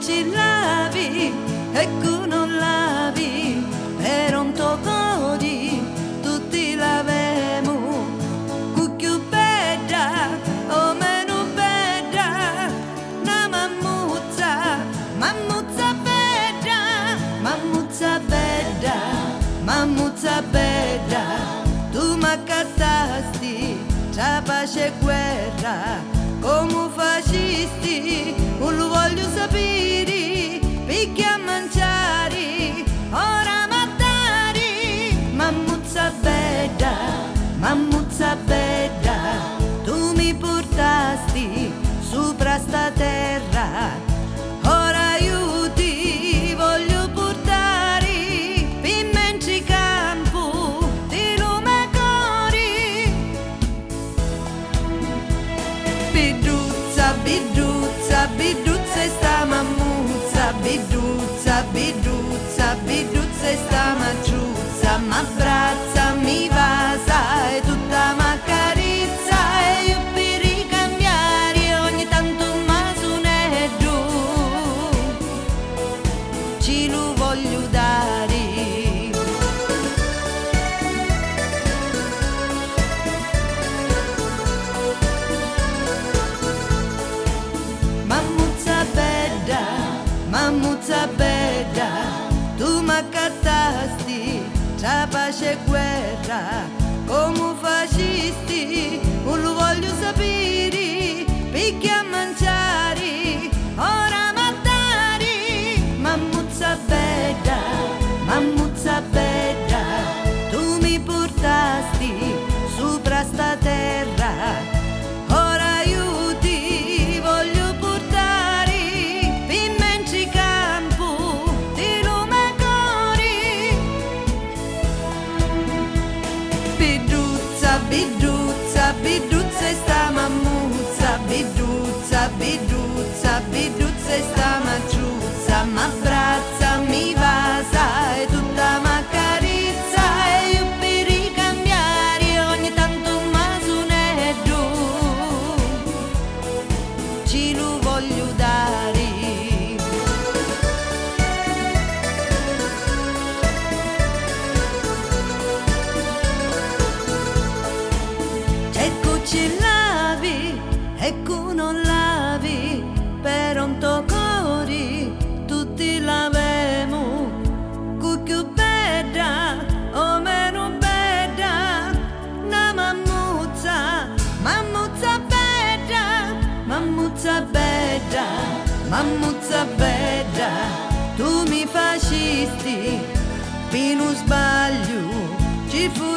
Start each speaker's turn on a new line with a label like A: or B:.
A: ci lavi e tu non lavi, per un tocco di tutti lavemo, cucchiu bella o meno bella, una mammuzza, mammuzza bella, mammuzza bella, mammuzza bella, tu m'accattasti, c'è pace e guerra. Come fascisti, non lo voglio sapere, picchia a mangiare, ora mattari, mammuzza bella, tu mi portasti sopra sta terra, ora io ti voglio portare, immensi campo di lume cori. Biduzza, biduzza, biduzza e sta mammuzza, biduzza, biduzza, biduzza e sta maggiuzza, m'abbraccia, mi vasa e tutta m'accarizza e io per ricambiare ogni tanto m'asuneddu, ci lo voglio dare. Mammuzza bella, tu m'accattasti, c'è pace e guerra, come fascisti, non lo voglio sapere, picchia a mangiare, ora mattari, mammuzza bella, tu mi portasti sopra sta terra. Biduzza, biduzza e sta mammuzza, biduzza, biduzza, biduzza e sta maggiuzza, m'abbraccia, mi vasa e tutta m'accarizza e io per ricambiare ogni tanto m'asuneddu, ci lo voglio dare. Ci lavi e tu non lavi, per un tocco di tutti lavemo, cucchiu bella o meno bella, una mammuzza, mammuzza bella, mammuzza bella, mammuzza bella, tu mi fascisti, per non sbaglio, ci fu